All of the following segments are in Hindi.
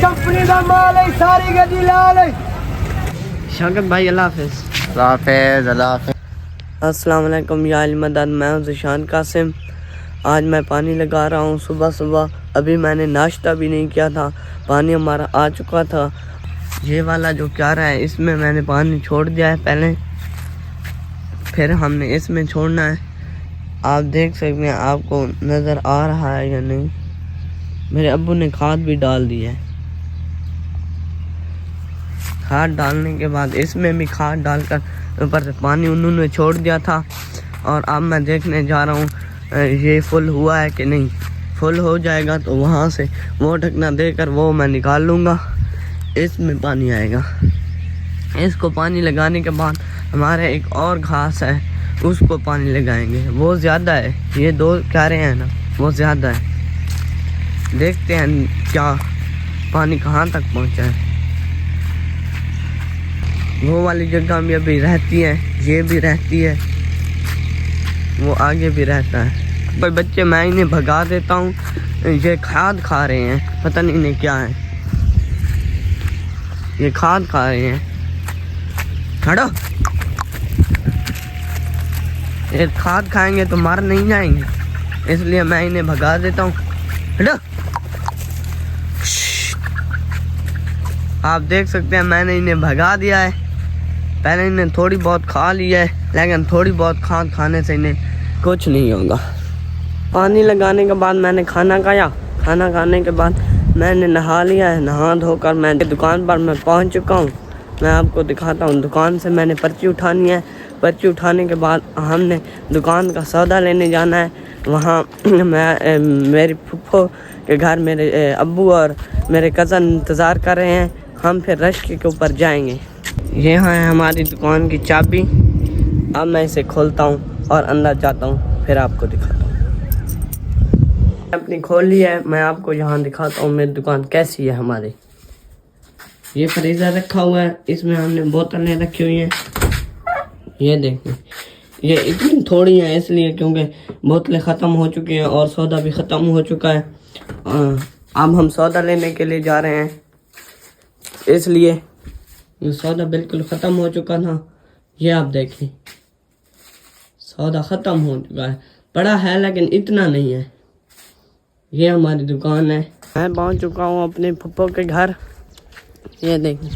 कंपनी का माल है, सारी गड्डी लाल है। शौकत भाई अल्लाह हाफिज़। अस्सलाम वालेकुम या अली मदद। मैं हूं ज़िशान कासिम। आज मैं पानी लगा रहा हूं सुबह सुबह। अभी मैंने नाश्ता भी नहीं किया था, पानी हमारा आ चुका था। ये वाला जो क्यारा है इसमें मैंने पानी छोड़ दिया है पहले, फिर हमने इसमें छोड़ना है। आप देख सकते हैं, आपको नज़र आ रहा है या नहीं। मेरे अब्बू ने खाद भी डाल दी है। खाद डालने के बाद इसमें भी खाद डालकर ऊपर से पानी उन्होंने छोड़ दिया था। और अब मैं देखने जा रहा हूँ ये फुल हुआ है कि नहीं। फुल हो जाएगा तो वहाँ से वो ढकना देकर वो मैं निकाल लूँगा, इसमें पानी आएगा। इसको पानी लगाने के बाद हमारे एक और घास है, उसको पानी लगाएंगे। वो ज़्यादा है, ये दो क्यारे हैं ना, वो ज़्यादा है। देखते हैं क्या पानी कहाँ तक पहुँचा है। वो वाली जगह भी अभी रहती है, ये भी रहती है, वो आगे भी रहता है। पर बच्चे मैं इन्हें भगा देता हूँ, ये खाद खा रहे हैं, पता नहीं इन्हें क्या है। ये खाद खा रहे हैं। हटो, ये खाद खाएंगे तो मर नहीं जाएंगे, इसलिए मैं इन्हें भगा देता हूँ। हटो। आप देख सकते हैं मैंने इन्हें भगा दिया है। पहले इन्हें थोड़ी बहुत खा लिया है, लेकिन थोड़ी बहुत खाद खाने से इन्हें कुछ नहीं होगा। पानी लगाने के बाद मैंने खाना खाया। खाना खाने के बाद मैंने नहा लिया है। नहा धोकर मैं दुकान पर मैं पहुंच चुका हूं। मैं आपको दिखाता हूं। दुकान से मैंने पर्ची उठानी है। पर्ची उठाने के बाद हमने दुकान का सौदा लेने जाना है। वहाँ मैं मेरी फुफ्फो के घर मेरे अब्बू और मेरे कज़न इंतज़ार कर रहे हैं। हम फिर रश के ऊपर जाएंगे। ये है हमारी दुकान की चाबी। अब मैं इसे खोलता हूँ और अंदर जाता हूँ, फिर आपको दिखाता हूँ। अपनी खोल ली है, मैं आपको यहाँ दिखाता हूँ मेरी दुकान कैसी है हमारी। ये फ्रीज़र रखा हुआ है, इसमें हमने बोतलें रखी हुई हैं। ये देखिए, ये इतनी थोड़ी है इसलिए क्योंकि बोतलें ख़त्म हो चुकी हैं और सौदा भी ख़त्म हो चुका है। अब हम सौदा लेने के लिए जा रहे हैं, इसलिए ये सौदा बिल्कुल ख़त्म हो चुका था। ये आप देखिए, सौदा ख़त्म हो चुका है। बड़ा है लेकिन इतना नहीं है। ये हमारी दुकान है। मैं पहुंच चुका हूँ अपने फुप्पो के घर। ये देखिए,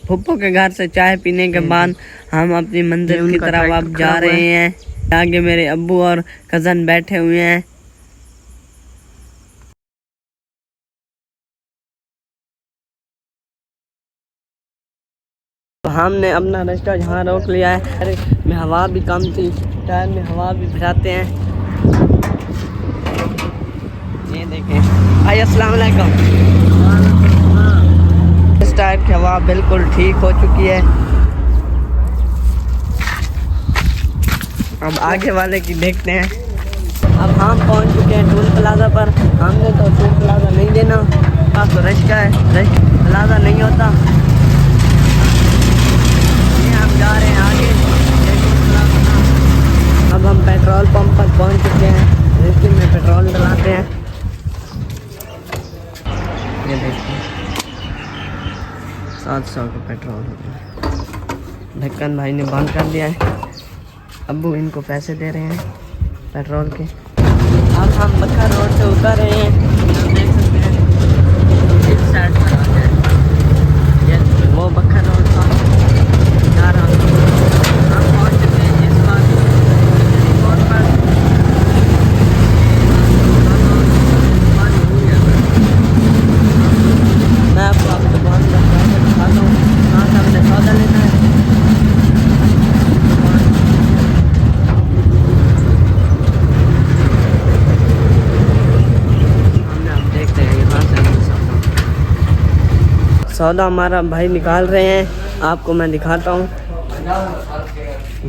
फुप्पो के घर से चाय पीने के बाद हम अपनी मंजिल की तरफ अब जा रहे हैं। आगे मेरे अब्बू और कज़न बैठे हुए हैं। हमने अपना रास्ता यहाँ रोक लिया है। अरे में हवा भी कम थी, टायर में हवा भी भराते हैं। ये देखें भाई, अस्सलाम वालेकुम। इस टायर की हवा बिल्कुल ठीक हो चुकी है। अब आगे वाले की देखते हैं। अब हम पहुँच चुके हैं टोल प्लाजा पर। हमने तो टोल प्लाजा नहीं देना, अब तो रश का है, रश प्लाजा नहीं होता। जा रहे हैं आगे। अब हम पेट्रोल पंप पर पहुंच चुके हैं, इसके में पेट्रोल डलाते हैं। ये देखिए, 700 का पेट्रोल हो गया। ढक्कन भाई ने बंद कर दिया है। अब्बू इनको पैसे दे रहे हैं पेट्रोल के। अब हम बखर रोड से उतर रहे हैं। आप देख सकते हैं इस साइड पर आ जाए, ये वो बखर रोड था। सौदा हमारा भाई निकाल रहे हैं, आपको मैं दिखाता हूँ।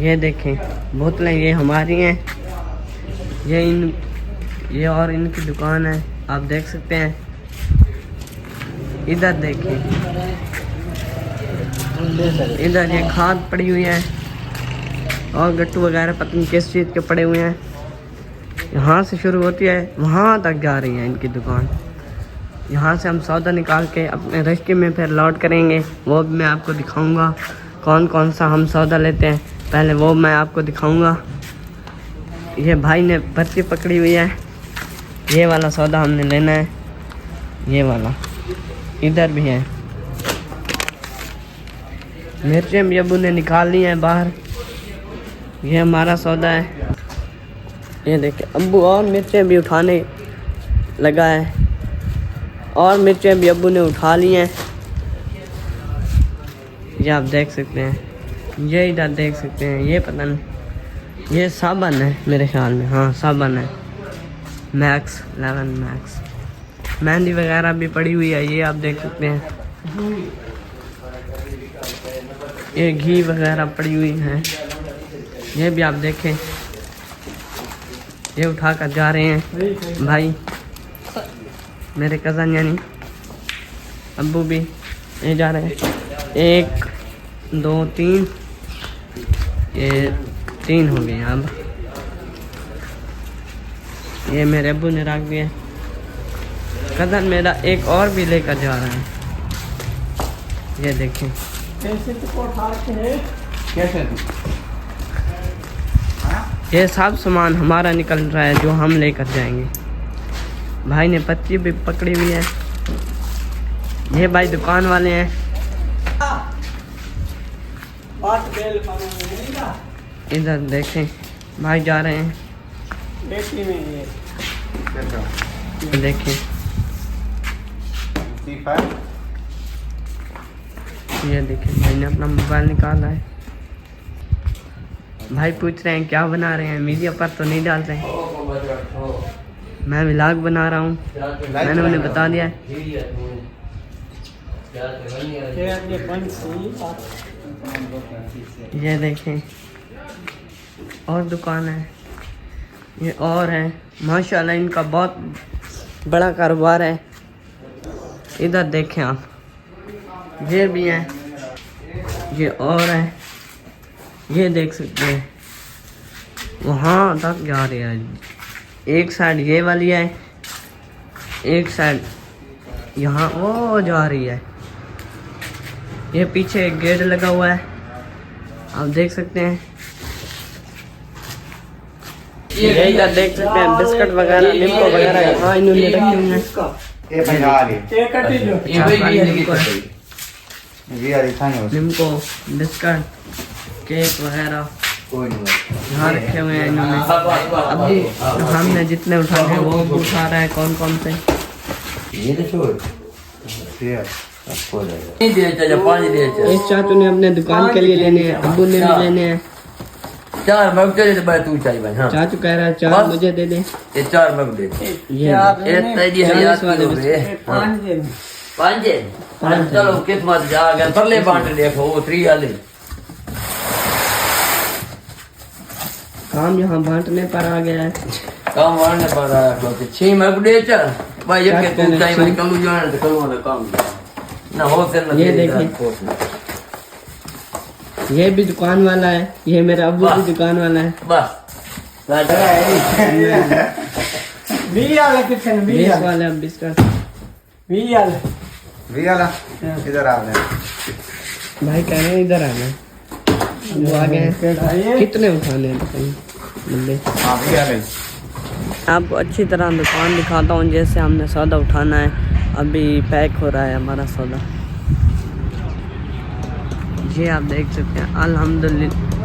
ये देखें, बोतलें ये हमारी हैं। ये और इनकी दुकान है, आप देख सकते हैं। इधर देखें, इधर ये खाद पड़ी हुई है और गट्टू वगैरह पता नहीं किस चीज़ के पड़े हुए हैं। यहाँ से शुरू होती है, वहाँ तक जा रही है इनकी दुकान। यहाँ से हम सौदा निकाल के अपने रिश्ते में फिर लौट करेंगे, वो भी मैं आपको दिखाऊंगा कौन कौन सा हम सौदा लेते हैं, पहले वो मैं आपको दिखाऊंगा। ये भाई ने पर्ची पकड़ी हुई है, ये वाला सौदा हमने लेना है, ये वाला इधर भी है। मिर्चें भी अबू ने निकाल ली हैं बाहर, ये हमारा सौदा है। ये देखिए अबू और मिर्चें भी उठाने लगा है, और मिर्चें भी अबू ने उठा ली हैं, ये आप देख सकते हैं। ये इधर देख सकते हैं, ये पता नहीं, ये साबन है मेरे ख्याल में, हाँ साबन है मैक्स 11 मैक्स। मेहंदी वगैरह भी पड़ी हुई है, ये आप देख सकते हैं। ये घी वगैरह पड़ी हुई है, ये भी आप देखें। ये उठा कर जा रहे हैं भाई मेरे कज़न यानी अब्बू भी, ये जा रहे हैं। 1 2 3, ये 3 हो गए अब। ये मेरे अब्बू ने रख दिए। कज़न मेरा एक और भी लेकर जा रहा है, ये देखें। कैसे ये सब सामान हमारा निकल रहा है जो हम लेकर जाएंगे। भाई ने पत्ती भी पकड़ी हुई है, ये भाई दुकान वाले हैं। इधर देखें भाई जा रहे हैं, देखें ये देखें भाई ने अपना मोबाइल निकाला है। भाई पूछ रहे हैं क्या बना रहे हैं, मीडिया पर तो नहीं डाल रहे हैं, मैं व्लॉग बना रहा हूँ, मैंने उन्हें बता दिया है। ये देखें और दुकान है, ये और है। माशाल्लाह इनका बहुत बड़ा कारोबार है। इधर देखें आप, ये भी है, ये और है, ये देख सकते हैं। वहाँ तक जा रही है, एक साइड ये वाली है, एक साइड यहाँ वो जा रही है। ये पीछे एक गेट लगा हुआ है, आप देख सकते हैं। ये इधर देख सकते हैं बिस्किट वगैरह, निम्को वगैरह यहाँ इन्होंने रखे हुए हैं। निम्को बिस्किट केक वगैरह यहाँ रखे हुए हैं इन्होंने। अभी हमने जितने उठाए हैं वो उठा रहा है, कौन कौन से। इस चाचू ने अपने दुकान के लिए लेने हैं, अब्बू ने भी लेने हैं। 4 मग दे दे भाई, तू चाहिए भाई। हाँ चाचू कह रहा है 4 मुझे दे दे। ये 4 मग दे, ये 40 वाले 5 चलो किस्मत जा गया परले बांट देखो, वो 3 वाले काम यहाँ बांटने पर आ गया है। काम वाले पर आया तो 6 मग दे चल भाई। ये के तू चाहिए भाई, कलू जाने तो कलू वाला काम ना हो से ना। ये देखिए ये भी दुकान वाला है, ये मेरा अब्बू भी दुकान वाला है। बस बीस वाले अब बिस्किट इधर आ रहे भाई कह रहे हैं इधर आना, वो आ गए हैं। कितने उठाने हैं बंदे? आपको अच्छी तरह दुकान दिखाता हूँ, जैसे हमने सौदा उठाना है। अभी पैक हो रहा है हमारा सौदा, ये आप देख सकते हैं।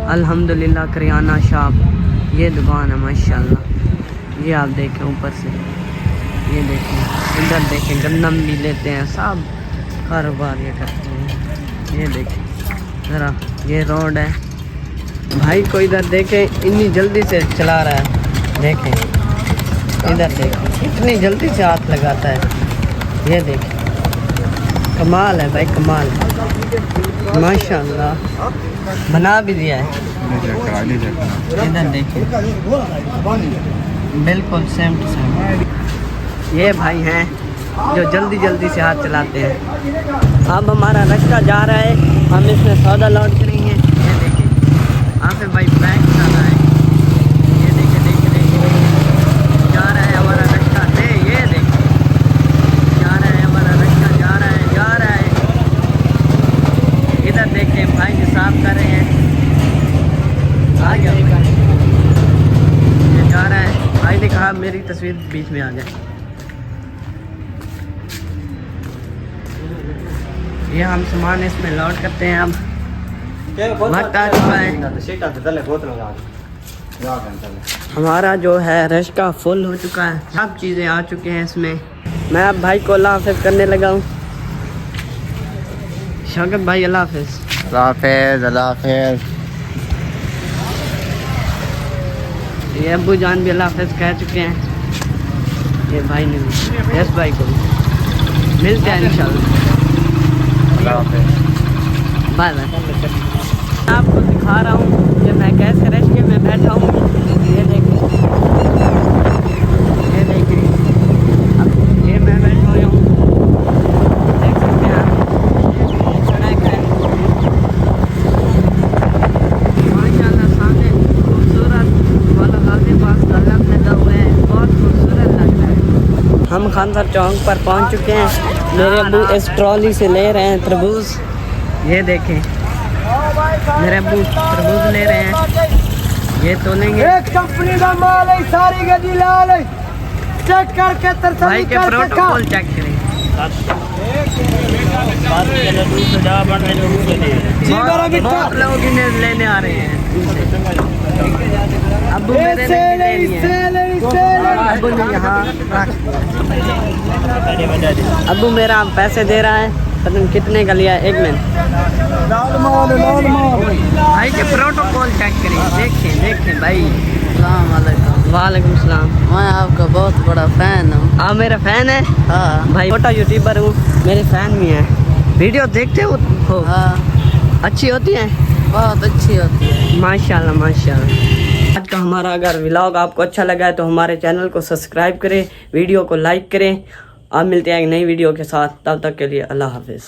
अल्हम्दुलिल्लाह करियाना शॉप, ये दुकान है माशाल्लाह। ये आप देखें ऊपर से, ये देखें इधर देखें, गंदम भी लेते हैं, सब कारोबार ये करते हैं। ये देखें ज़रा, ये रोड है भाई को इधर देखें, इतनी जल्दी से चला रहा है। देखें इधर देखें, इतनी जल्दी से हाथ लगाता है। ये देखें कमाल है भाई, कमाल माशाल्लाह, बना भी दिया है। इधर देखिए बिल्कुल सेम टू सेम। ये भाई हैं जो जल्दी जल्दी से हाथ चलाते हैं। अब हमारा रास्ता जा रहा है, हम इसमें सौदा लौट करेंगे। ये देखिए यहाँ पे भाई बैग चला रहा है, ये देखिए देखिए देखिए जा रहा है हमारा रास्ता से। ये देखिए जा रहा है मेरी तस्वीर बीच में आ जाए। ये हम सामान इसमें लोड करते हैं। अब वक्त आ चुका है, हमारा जो है रश का फुल हो चुका है, सब चीज़ें आ चुके हैं इसमें। मैं अब भाई को अल्लाह हाफिज़ करने लगा हूँ। शौकत भाई अल्लाह हाफिज़। अल्लाह हाफिज़। ये अब्बू जान भी अल्लाह हाफिज़ कह चुके हैं। ये भाई ने यस भाई को मिलते हैं इंशाल्लाह। Bye bye. आपको दिखा रहा हूँ कि मैं कैसे रेस्क्यू में बैठा हूँ। ये देखिए, ये देखिए, अब ये मैं बैठा हुआ हूँ, देख सकते हैं आप। ये सड़क है माशाल्लाह, सामने खूबसूरत वाला गाजी पास कलम लगा हुआ है, बहुत खूबसूरत लग रहा है। हम खानसर चौक पर पहुँच चुके हैं। मेरे अब्बू इस ट्रॉली से ले रहे हैं तरबूज। ये देखें, मेरे अब्बू तरबूज ले रहे हैं, ये तोलेंगे। एक कंपनी का माल है, सारी गड्डी लाल है, चेक करके भाई के प्रोटोकॉल चेक करें। बहुत लोग इन्हें लेने आ रहे हैं। अब्बू मेरे ने ले लिए हैं। अब्बू ने यहाँ अब्बू मेरा पैसे दे रहा है, पता नहीं कितने का लिया है। एक मिनट, भाई के प्रोटोकॉल चेक करें। देखें देखें भाई। वालेकुम सलाम। मैं आपका बहुत बड़ा फैन हूँ। आप मेरा फैन है? हाँ भाई छोटा यूट्यूबर हूँ, मेरे फैन भी हैं। वीडियो देखते हो? हाँ, अच्छी होती हैं? बहुत अच्छी होती है। माशाल्लाह माशाल्लाह। आज का हमारा अगर व्लॉग आपको अच्छा लगा है तो हमारे चैनल को सब्सक्राइब करें, वीडियो को लाइक करें। आप मिलते हैं एक नई वीडियो के साथ, तब तक के लिए अल्लाह हाफिज़।